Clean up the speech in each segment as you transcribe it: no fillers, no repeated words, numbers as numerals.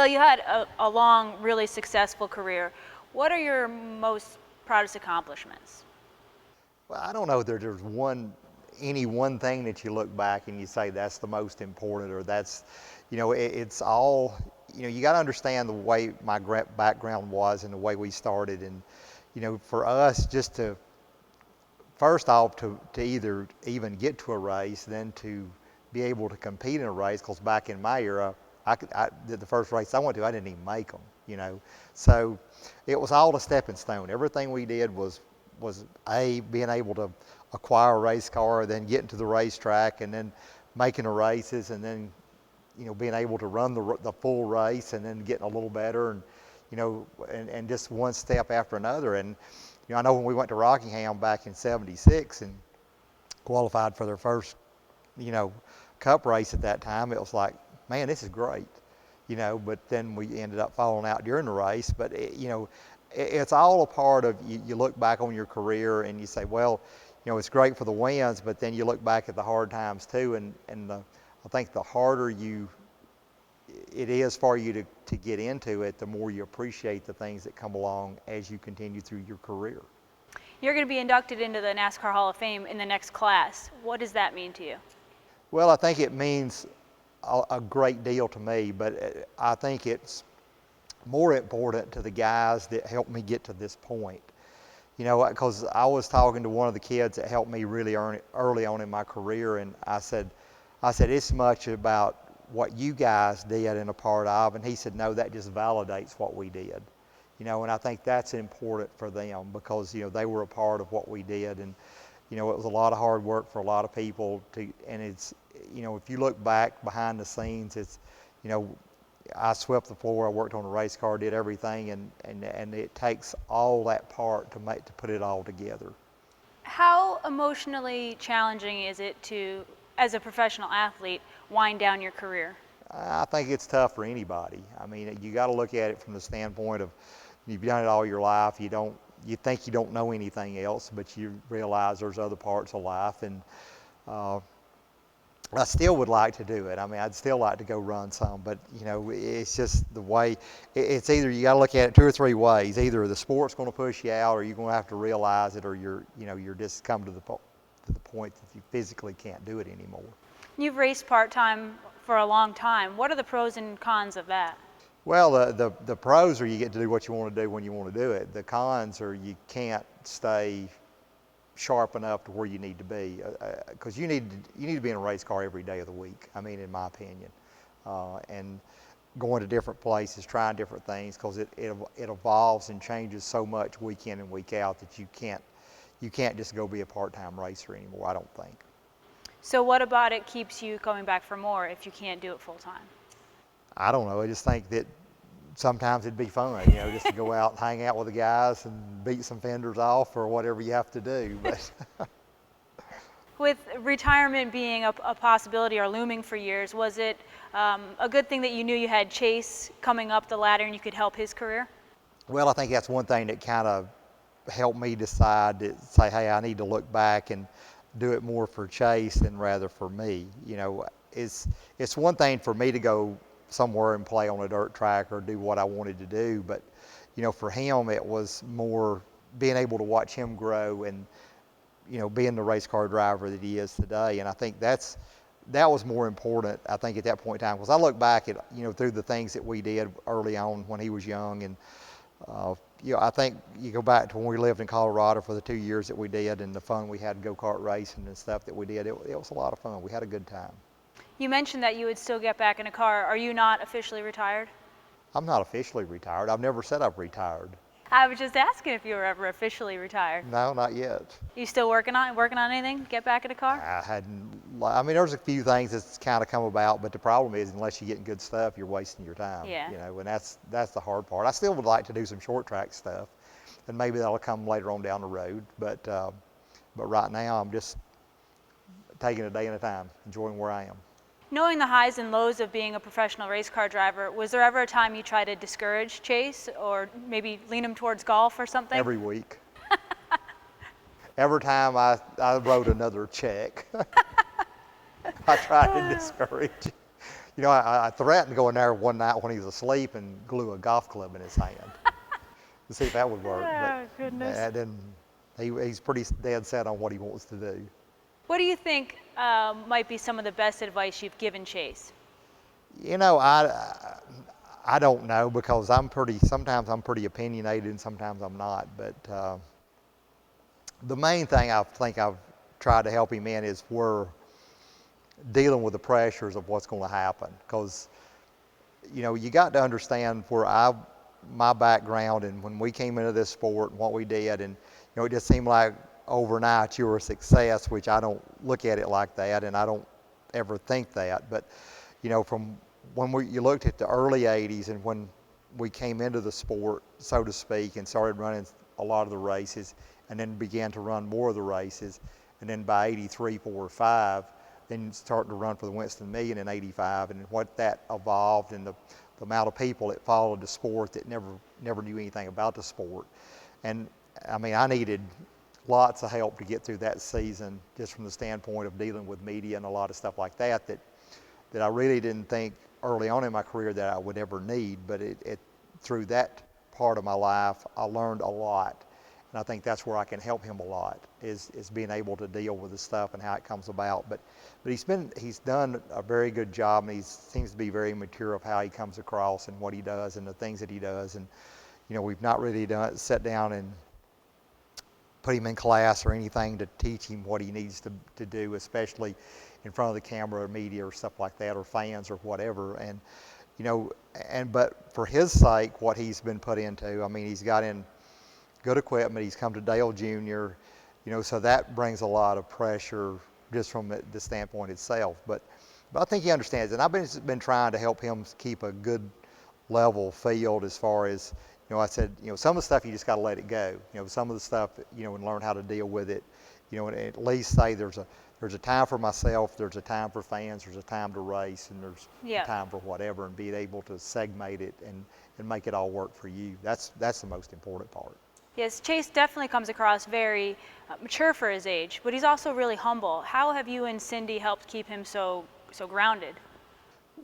Well, you had a long, really successful career. What are your most proudest accomplishments? Well, I don't know that there's any one thing that you look back and you say that's the most important, or that's, it's all, you got to understand the way my background was and the way we started. And, for us just to, first off, to either even get to a race, then to be able to compete in a race, because back in my era, the first race I went to, I didn't even make them. So it was all a stepping stone. Everything we did was being able to acquire a race car, then getting to the racetrack, and then making the races, and then being able to run the full race, and then getting a little better, and and just one step after another. And I know when we went to Rockingham back in '76 and qualified for their first cup race at that time, it was like, man, this is great. But then we ended up falling out during the race. But it's all a part of you look back on your career and you say, well, it's great for the wins, but then you look back at the hard times too, and I think the harder it is for you to get into it, the more you appreciate the things that come along as you continue through your career. You're going to be inducted into the NASCAR Hall of Fame in the next class. What does that mean to you? Well, I think it means a great deal to me, but I think it's more important to the guys that helped me get to this point. Because I was talking to one of the kids that helped me really early on in my career, and I said it's much about what you guys did and a part of, and he said, no, that just validates what we did. And I think that's important for them, because they were a part of what we did, and it was a lot of hard work for a lot of people and it's if you look back behind the scenes, it's I swept the floor, I worked on a race car, did everything, and it takes all that part to put it all together. How emotionally challenging is it to, as a professional athlete, wind down your career? I think it's tough for anybody. I mean, you got to look at it from the standpoint of you've done it all your life. You think you don't know anything else, but you realize there's other parts of life, and I still would like to do it. I mean, I'd still like to go run some, but it's just the way. It's either you got to look at it two or three ways. Either the sport's going to push you out, or you're going to have to realize it, or you're just come to the point that you physically can't do it anymore. You've raced part-time for a long time. What are the pros and cons of that? Well, the pros are you get to do what you want to do when you want to do it. The cons are you can't stay sharp enough to where you need to be, because you need to be in a race car every day of the week. I mean, in my opinion, and going to different places, trying different things, because it evolves and changes so much week in and week out that you can't just go be a part-time racer anymore, I don't think. So what about it keeps you coming back for more if you can't do it full-time? I don't know. I just think that sometimes it'd be fun, just to go out and hang out with the guys and beat some fenders off or whatever you have to do. But with retirement being a possibility or looming for years, was it a good thing that you knew you had Chase coming up the ladder and you could help his career? Well, I think that's one thing that kind of helped me decide to say, hey, I need to look back and do it more for Chase than rather for me. It's one thing for me to go somewhere and play on a dirt track or do what I wanted to do, but for him it was more being able to watch him grow and being the race car driver that he is today. And I think that was more important, I think, at that point in time, because I look back at through the things that we did early on when he was young, and I think you go back to when we lived in Colorado for the 2 years that we did, and the fun we had go-kart racing and stuff that we did. It was a lot of fun. We had a good time. You mentioned that you would still get back in a car. Are you not officially retired? I'm not officially retired. I've never said I've retired. I was just asking if you were ever officially retired. No, not yet. You still working on anything? Get back in a car? I mean, there's a few things that's kind of come about, but the problem is unless you're getting good stuff, you're wasting your time. Yeah. And that's the hard part. I still would like to do some short track stuff, and maybe that'll come later on down the road. But right now, I'm just taking a day at a time, enjoying where I am. Knowing the highs and lows of being a professional race car driver, was there ever a time you tried to discourage Chase or maybe lean him towards golf or something? Every week. Every time I wrote another check, I tried to discourage. You know, I threatened to go in there one night when he was asleep and glue a golf club in his hand to see if that would work. But Oh, goodness. then he's pretty dead set on what he wants to do. What do you think might be some of the best advice you've given Chase? You know, I don't know because sometimes I'm pretty opinionated and sometimes I'm not. But the main thing I think I've tried to help him in is we're dealing with the pressures of what's going to happen. Because, you know, you got to understand my background and when we came into this sport and what we did, and, you know, it just seemed like overnight you were a success, which I don't look at it like that, and I don't ever think that. But, you know, from when you looked at the early 80s and when we came into the sport, so to speak, and started running a lot of the races and then began to run more of the races, and then by 83, 4, or 5, then started to run for the Winston Million in 85, and what that evolved and the amount of people that followed the sport that never knew anything about the sport. And I mean, I needed lots of help to get through that season just from the standpoint of dealing with media and a lot of stuff like that I really didn't think early on in my career that I would ever need. But through that part of my life, I learned a lot. And I think that's where I can help him a lot, is being able to deal with the stuff and how it comes about. But he's done a very good job, and he seems to be very mature of how he comes across and what he does and the things that he does. And, you know, we've not really sat down and put him in class or anything to teach him what he needs to do, especially in front of the camera or media or stuff like that, or fans or whatever. And, you know, but for his sake, what he's been put into, I mean, he's got in good equipment. He's come to Dale Jr., you know, so that brings a lot of pressure just from the standpoint itself. But I think he understands it. And I've been trying to help him keep a good level field as far as, you know, I said, you know, some of the stuff you just got to let it go. You know, some of the stuff, you know, and learn how to deal with it. You know, and at least say there's a time for myself, there's a time for fans, there's a time to race, and there's a time for whatever, and being able to segment it and make it all work for you. That's the most important part. Yes, Chase definitely comes across very mature for his age, but he's also really humble. How have you and Cindy helped keep him so grounded?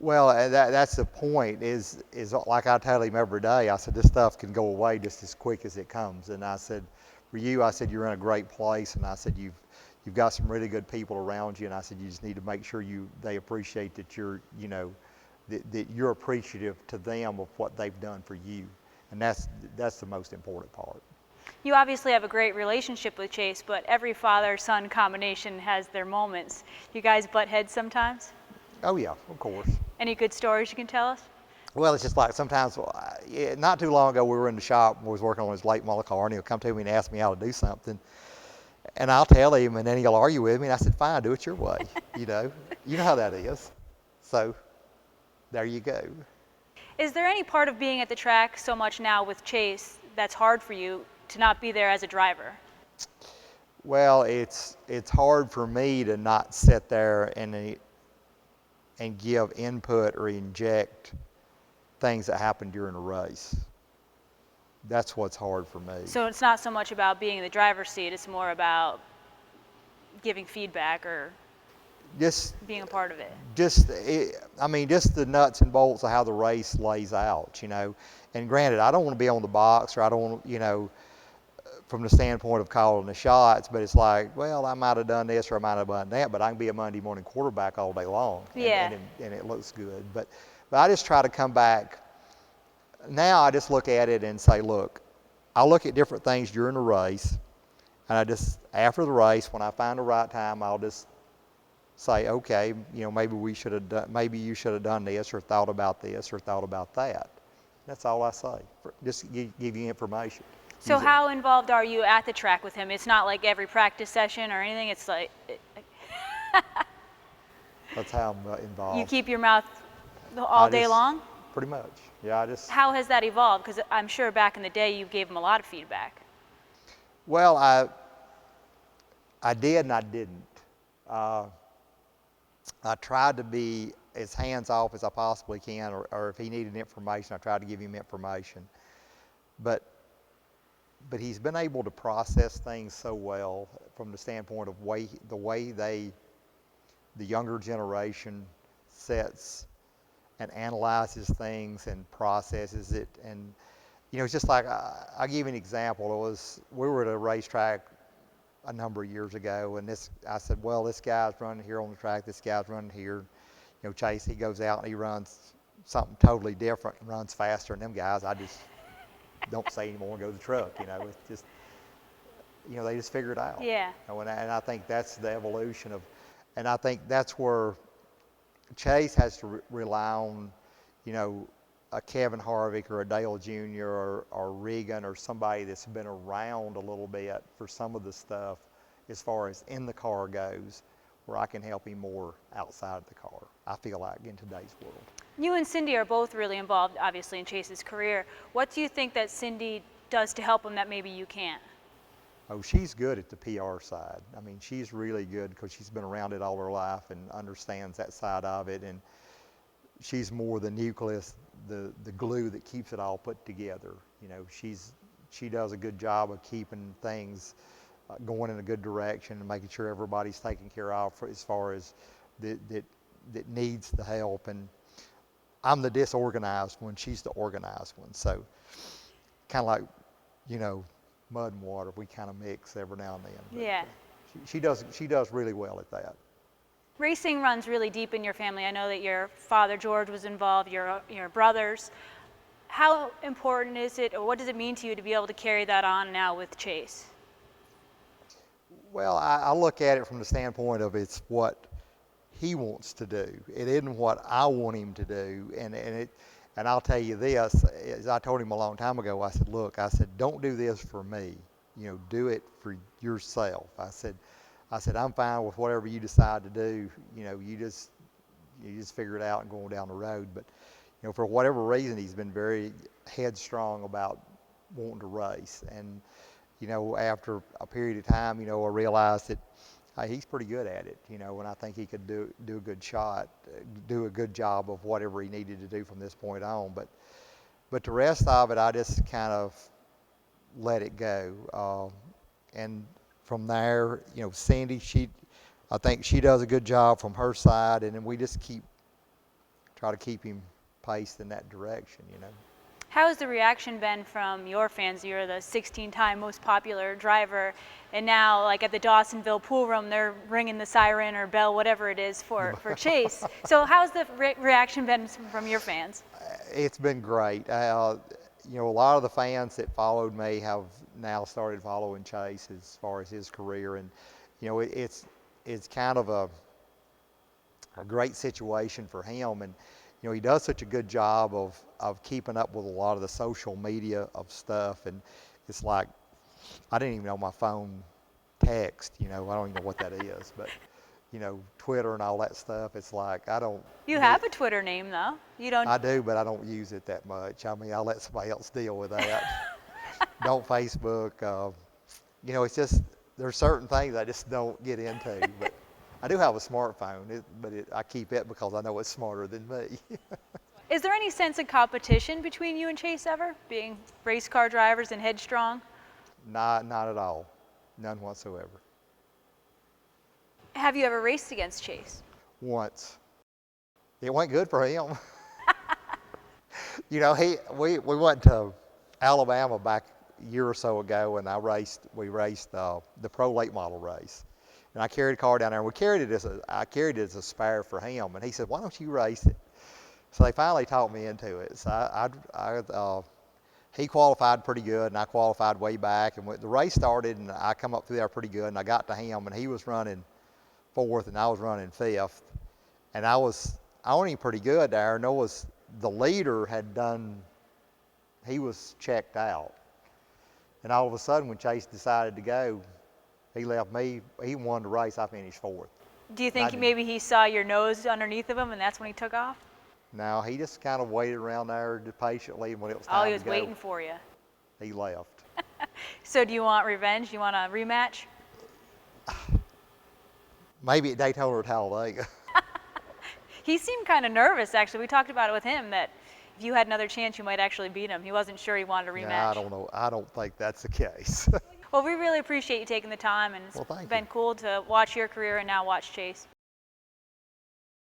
Well, that's the point, is like I tell him every day, I said, this stuff can go away just as quick as it comes. And I said, for you, I said, you're in a great place. And I said, you've got some really good people around you. And I said, you just need to make sure they appreciate that you're, you know, that you're appreciative to them of what they've done for you. And that's the most important part. You obviously have a great relationship with Chase, but every father-son combination has their moments. You guys butt heads sometimes? Oh, yeah, of course. Any good stories you can tell us? Well, it's just like sometimes, not too long ago, we were in the shop and we was working on his late model car, and he'll come to me and ask me how to do something. And I'll tell him, and then he'll argue with me, and I said, fine, do it your way. You know how that is. So there you go. Is there any part of being at the track so much now with Chase that's hard for you to not be there as a driver? Well, it's hard for me to not sit there and give input or inject things that happen during a race. That's what's hard for me. So it's not so much about being in the driver's seat, it's more about giving feedback or just being a part of it. Just the nuts and bolts of how the race lays out, you know. And granted, I don't want to be on the box, or I don't want, you know, from the standpoint of calling the shots, but it's like, well, I might have done this or I might have done that, but I can be a Monday morning quarterback all day long, and it looks good. But I just try to come back. Now I just look at it and say, look, I'll look at different things during the race, and I just, after the race, when I find the right time, I'll just say, okay, you know, maybe you should have done this, or thought about this, or thought about that. That's all I say. Just give you information. So how involved are you at the track with him? It's not like every practice session or anything. It's like that's how I'm involved. You keep your mouth all day long? Pretty much. Yeah, How has that evolved? Because I'm sure back in the day you gave him a lot of feedback. Well, I did and I didn't. I tried to be as hands-off as I possibly can, or if he needed information, I tried to give him information. But he's been able to process things so well from the standpoint of the way the younger generation sets and analyzes things and processes it. And it's just like I'll give you an example. We were at a racetrack a number of years ago, and I said, well, this guy's running here on the track, this guy's running here. Chase, he goes out and he runs something totally different and runs faster than them guys. I just don't say anymore and go to the truck. It's just, they just figure it out. Yeah. And I think that's the evolution of, and I think that's where Chase has to rely on, a Kevin Harvick or a Dale Jr. or Regan or somebody that's been around a little bit for some of the stuff as far as in the car goes, where I can help him more outside of the car, I feel like, in today's world. You and Cindy are both really involved, obviously, in Chase's career. What do you think that Cindy does to help him that maybe you can't? Oh, she's good at the PR side. I mean, she's really good because she's been around it all her life and understands that side of it. And she's more the nucleus, the glue that keeps it all put together. She does a good job of keeping things going in a good direction and making sure everybody's taken care of as far as that needs the help. And I'm the disorganized one, she's the organized one. So kind of like, mud and water, we kind of mix every now and then. But, yeah. She does really well at that. Racing runs really deep in your family. I know that your father, George, was involved, your brothers. How important is it, or what does it mean to you to be able to carry that on now with Chase? Well, I look at it from the standpoint of it's what he wants to do. It isn't what I want him to do. And I'll tell you this, as I told him a long time ago, I said, look, don't do this for me. Do it for yourself. I said, I'm fine with whatever you decide to do. You just figure it out and go on down the road. But, for whatever reason, he's been very headstrong about wanting to race. And, after a period of time, I realized that he's pretty good at it, and I think he could do a good do a good job of whatever he needed to do from this point on. But the rest of it, I just kind of let it go. And from there, Cindy, I think she does a good job from her side, and then we just try to keep him paced in that direction, How has the reaction been from your fans? You're the 16-time most popular driver, and now, like at the Dawsonville pool room, they're ringing the siren or bell, whatever it is, for Chase. So how's the reaction been from your fans? It's been great. A lot of the fans that followed me have now started following Chase as far as his career, and it's kind of a great situation for him. And he does such a good job of keeping up with a lot of the social media of stuff. And it's like, I didn't even know my phone text, I don't even know what that is. But, Twitter and all that stuff, it's like, I don't. You have a Twitter name, though. You don't. I do, but I don't use it that much. I mean, I'll let somebody else deal with that. Don't Facebook. It's just, there's certain things I just don't get into. But I do have a smartphone, I keep it because I know it's smarter than me. Is there any sense of competition between you and Chase ever, being race car drivers and headstrong? Not at all. None whatsoever. Have you ever raced against Chase? Once. It went good for him. We went to Alabama back a year or so ago, and we raced the Pro Late Model race. And I carried a car down there, and I carried it as a spare for him. And he said, why don't you race it? So they finally talked me into it. So he qualified pretty good, and I qualified way back. And the race started, and I come up through there pretty good, and I got to him, and he was running fourth, and I was running fifth. And I was only pretty good there, and the leader he was checked out. And all of a sudden, when Chase decided to go, he left me. He won the race. I finished fourth. Do you think maybe he saw your nose underneath of him, and that's when he took off? No, he just kind of waited around there patiently, and when it was time to go, he was waiting for you. He left. So do you want revenge? Do you want a rematch? Maybe at Daytona or Talladega. He seemed kind of nervous, actually. We talked about it with him, that if you had another chance, you might actually beat him. He wasn't sure he wanted a rematch. Yeah, I don't know. I don't think that's the case. Well, we really appreciate you taking the time, and it's been cool to watch your career and now watch Chase.